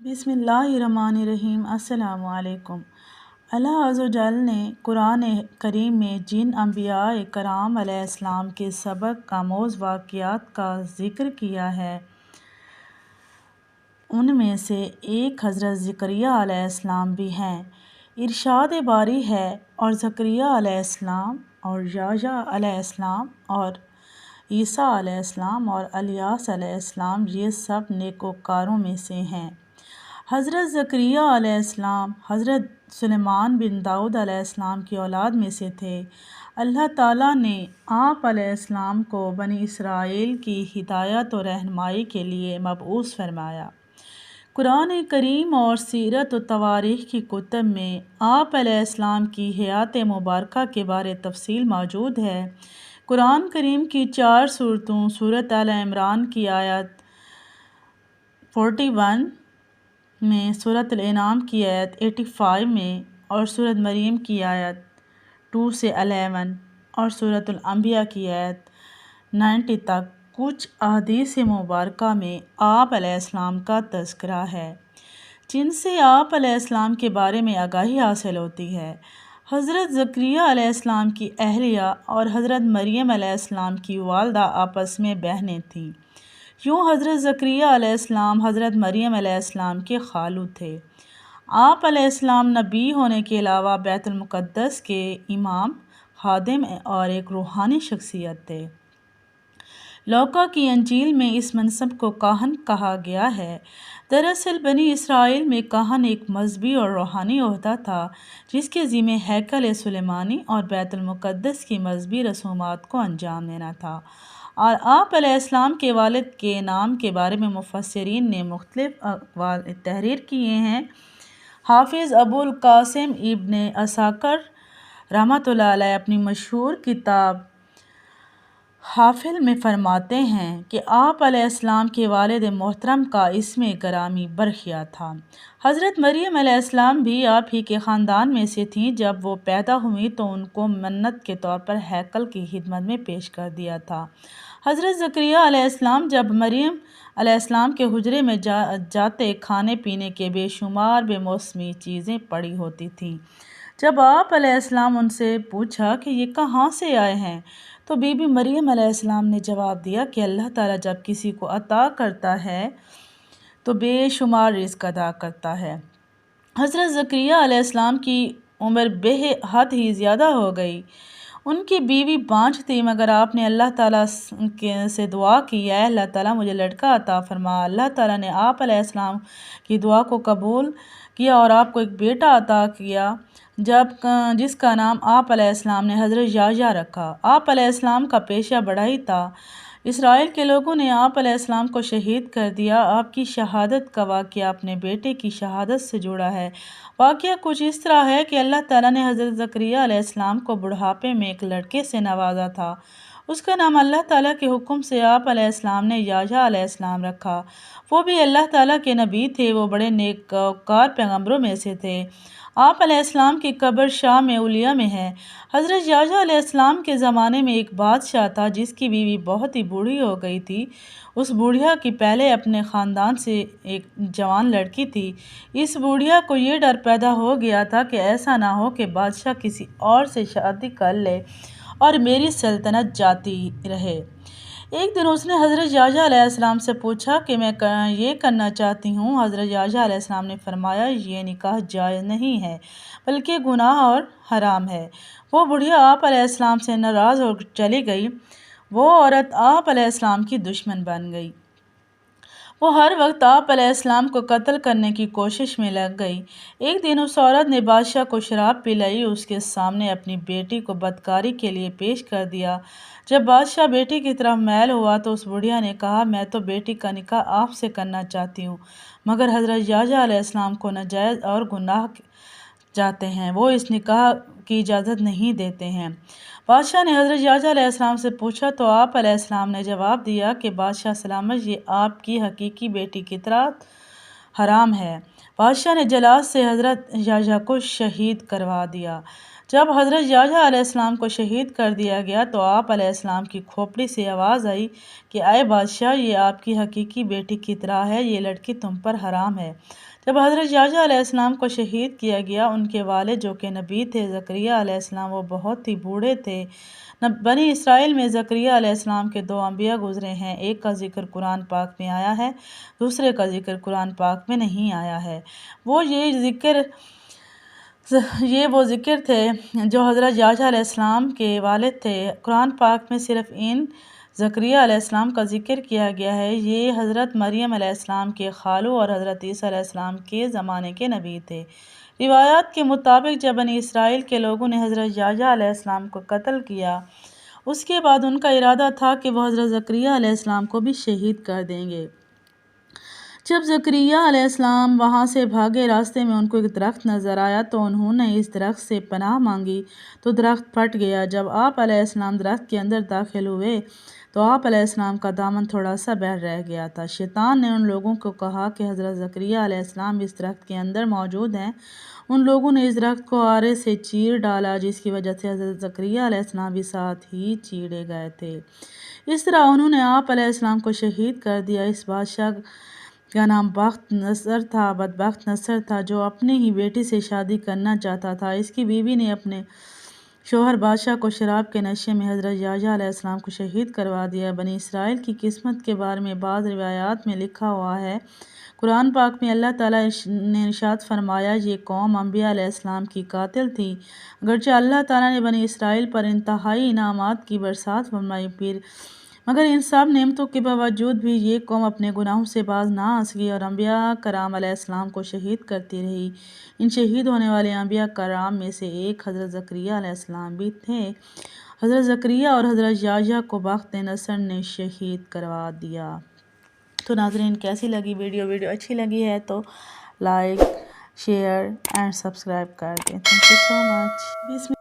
بسم اللہ الرحمن الرحیم۔ السلام علیکم۔ اللہ عز و جل نے قرآن کریم میں جن انبیاء کرام علیہ السلام کے سبق آموز واقعات کا ذکر کیا ہے ان میں سے ایک حضرت زکریا علیہ السلام بھی ہیں۔ ارشاد باری ہے، اور زکریا علیہ السلام اور یحییٰ علیہ السلام اور عیسیٰ علیہ السلام اور الیاس علیہ السلام یہ سب نیکوکاروں میں سے ہیں۔ حضرت زکریا علیہ السلام حضرت سلیمان بن داؤد علیہ السلام کی اولاد میں سے تھے۔ اللہ تعالیٰ نے آپ علیہ السلام کو بنی اسرائیل کی ہدایت و رہنمائی کے لیے مبعوث فرمایا۔ قرآن کریم اور سیرت و تواریخ کی کتب میں آپ علیہ السلام کی حیات مبارکہ کے بارے تفصیل موجود ہے۔ قرآن کریم کی 4 سورتوں سورۃ آل عمران کی آیت 41 میں، سورۃ الانعام کی آیت 85 میں، اور سورۃ مریم کی آیت 2 سے 11 اور سورۃ الانبیاء کی آیت 90 تک کچھ احادیث مبارکہ میں آپ علیہ السلام کا تذکرہ ہے، جن سے آپ علیہ السلام کے بارے میں آگاہی حاصل ہوتی ہے۔ حضرت زکریا علیہ السلام کی اہلیہ اور حضرت مریم علیہ السلام کی والدہ آپس میں بہنیں تھیں۔ یوں حضرت زکریا علیہ السلام حضرت مریم علیہ السلام کے خالو تھے۔ آپ علیہ السلام نبی ہونے کے علاوہ بیت المقدس کے امام، خادم اور ایک روحانی شخصیت تھے۔ لوقا کی انجیل میں اس منصب کو کاہن کہا گیا ہے۔ دراصل بنی اسرائیل میں کاہن ایک مذہبی اور روحانی عہدہ تھا جس کے ذمہ ہیکل سلیمانی اور بیت المقدس کی مذہبی رسومات کو انجام دینا تھا، اور آپ علیہ السلام کے والد کے نام کے بارے میں مفسرین نے مختلف اقوال تحریر کیے ہیں۔ حافظ ابو القاسم ابن عساکر رحمۃ اللہ علیہ اپنی مشہور کتاب حافل میں فرماتے ہیں کہ آپ علیہ السلام کے والد محترم کا اسم گرامی برخیا تھا۔ حضرت مریم علیہ السلام بھی آپ ہی کے خاندان میں سے تھیں۔ جب وہ پیدا ہوئی تو ان کو منت کے طور پر ہیکل کی خدمت میں پیش کر دیا تھا۔ حضرت زکریا علیہ السلام جب مریم علیہ السلام کے حجرے میں جاتے، کھانے پینے کے بے شمار بے موسمی چیزیں پڑی ہوتی تھیں۔ جب آپ علیہ السلام ان سے پوچھا کہ یہ کہاں سے آئے ہیں، تو بی بی مریم علیہ السلام نے جواب دیا کہ اللہ تعالیٰ جب کسی کو عطا کرتا ہے تو بے شمار رزق عطا کرتا ہے۔ حضرت زکریا علیہ السلام کی عمر بے حد ہی زیادہ ہو گئی۔ ان کی بیوی بانجھ تھی، مگر آپ نے اللہ تعالیٰ سے دعا کی، اے اللہ تعالیٰ مجھے لڑکا عطا فرما۔ اللہ تعالیٰ نے آپ علیہ السلام کی دعا کو قبول کیا اور آپ کو ایک بیٹا عطا کیا جس کا نام آپ علیہ السلام نے حضرت یحییٰ رکھا۔ آپ علیہ السلام کا پیشہ بڑھائی تھا۔ اسرائیل کے لوگوں نے آپ علیہ السلام کو شہید کر دیا۔ آپ کی شہادت کا واقعہ اپنے بیٹے کی شہادت سے جڑا ہے۔ واقعہ کچھ اس طرح ہے کہ اللہ تعالیٰ نے حضرت زکریا علیہ السلام کو بڑھاپے میں ایک لڑکے سے نوازا تھا۔ اس کا نام اللہ تعالیٰ کے حکم سے آپ علیہ السلام نے یحییٰ علیہ السلام رکھا۔ وہ بھی اللہ تعالیٰ کے نبی تھے، وہ بڑے نیکوکار پیغمبروں میں سے تھے۔ آپ علیہ السلام کی قبر شام اولیاء میں ہے۔ حضرت یحییٰ علیہ السلام کے زمانے میں ایک بادشاہ تھا جس کی بیوی بہت ہی بوڑھی ہو گئی تھی۔ اس بوڑھیا کی پہلے اپنے خاندان سے ایک جوان لڑکی تھی۔ اس بوڑھیا کو یہ ڈر پیدا ہو گیا تھا کہ ایسا نہ ہو کہ بادشاہ کسی اور سے شادی کر لے اور میری سلطنت جاتی رہے۔ ایک دن اس نے حضرت یحییٰ علیہ السلام سے پوچھا کہ میں یہ کرنا چاہتی ہوں۔ حضرت یحییٰ علیہ السلام نے فرمایا، یہ نکاح جائز نہیں ہے بلکہ گناہ اور حرام ہے۔ وہ بڑھیا آپ علیہ السلام سے ناراض ہو چلی گئی۔ وہ عورت آپ علیہ السلام کی دشمن بن گئی۔ وہ ہر وقت آپ علیہ السلام کو قتل کرنے کی کوشش میں لگ گئی۔ ایک دن اس عورت نے بادشاہ کو شراب پلائی، اس کے سامنے اپنی بیٹی کو بدکاری کے لیے پیش کر دیا۔ جب بادشاہ بیٹی کی طرف میل ہوا تو اس بڑھیا نے کہا، میں تو بیٹی کا نکاح آپ سے کرنا چاہتی ہوں، مگر حضرت یحییٰ علیہ السلام کو ناجائز اور گناہ جاتے ہیں، وہ اس نکاح کی اجازت نہیں دیتے ہیں۔ بادشاہ نے حضرت یحییٰ علیہ السلام سے پوچھا تو آپ علیہ السلام نے جواب دیا کہ بادشاہ سلامت، یہ آپ کی حقیقی بیٹی کی طرح حرام ہے۔ بادشاہ نے جلاد سے حضرت یحییٰ کو شہید کروا دیا۔ جب حضرت یحییٰ علیہ السلام کو شہید کر دیا گیا تو آپ علیہ السلام کی کھوپڑی سے آواز آئی کہ اے بادشاہ، یہ آپ کی حقیقی بیٹی کی طرح ہے، یہ لڑکی تم پر حرام ہے۔ جب حضرت یحییٰ علیہ السلام کو شہید کیا گیا، ان کے والد جو کہ نبی تھے زکریا علیہ السلام، وہ بہت ہی بوڑھے تھے۔ بنی اسرائیل میں زکریا علیہ السلام کے 2 انبیاء گزرے ہیں، ایک کا ذکر قرآن پاک میں آیا ہے، دوسرے کا ذکر قرآن پاک میں نہیں آیا ہے۔ وہ وہ ذکر تھے جو حضرت یحییٰ علیہ السلام کے والد تھے۔ قرآن پاک میں صرف ان زکریا علیہ السلام کا ذکر کیا گیا ہے۔ یہ حضرت مریم علیہ السلام کے خالو اور حضرت عیسیٰ علیہ السلام کے زمانے کے نبی تھے۔ روایات کے مطابق جب بنی اسرائیل کے لوگوں نے حضرت یحییٰ علیہ السلام کو قتل کیا، اس کے بعد ان کا ارادہ تھا کہ وہ حضرت زکریا علیہ السلام کو بھی شہید کر دیں گے۔ جب زکریا علیہ السلام وہاں سے بھاگے، راستے میں ان کو ایک درخت نظر آیا تو انہوں نے اس درخت سے پناہ مانگی تو درخت پھٹ گیا۔ جب آپ علیہ السلام درخت کے اندر داخل ہوئے تو آپ علیہ السلام کا دامن تھوڑا سا باہر رہ گیا تھا۔ شیطان نے ان لوگوں کو کہا کہ حضرت زکریا علیہ السلام اس درخت کے اندر موجود ہیں۔ ان لوگوں نے اس درخت کو آرے سے چیر ڈالا، جس کی وجہ سے حضرت زکریا علیہ السلام بھی ساتھ ہی چیرے گئے تھے۔ اس طرح انہوں نے آپ علیہ السلام کو شہید کر دیا۔ اس بادشاہ کا نام بدبخت نصر تھا، جو اپنی ہی بیٹی سے شادی کرنا چاہتا تھا۔ اس کی بیوی نے اپنے شوہر بادشاہ کو شراب کے نشے میں حضرت یحییٰ علیہ السلام کو شہید کروا دیا۔ بنی اسرائیل کی قسمت کے بارے میں بعض روایات میں لکھا ہوا ہے، قرآن پاک میں اللہ تعالیٰ نے ارشاد فرمایا، یہ قوم انبیاء علیہ السلام کی قاتل تھی۔ اگرچہ اللہ تعالیٰ نے بنی اسرائیل پر انتہائی انعامات کی برسات فرمائی، مگر ان سب نعمتوں کے باوجود بھی یہ قوم اپنے گناہوں سے باز نہ آ سکی اور انبیاء کرام علیہ السلام کو شہید کرتی رہی۔ ان شہید ہونے والے انبیاء کرام میں سے ایک حضرت زکریا علیہ السلام بھی تھے۔ حضرت زکریا اور حضرت یحییٰ کو بخت نصر نے شہید کروا دیا۔ تو ناظرین، کیسی لگی ویڈیو اچھی لگی ہے تو لائک، شیئر اینڈ سبسکرائب کر دیں۔ Thank you so much.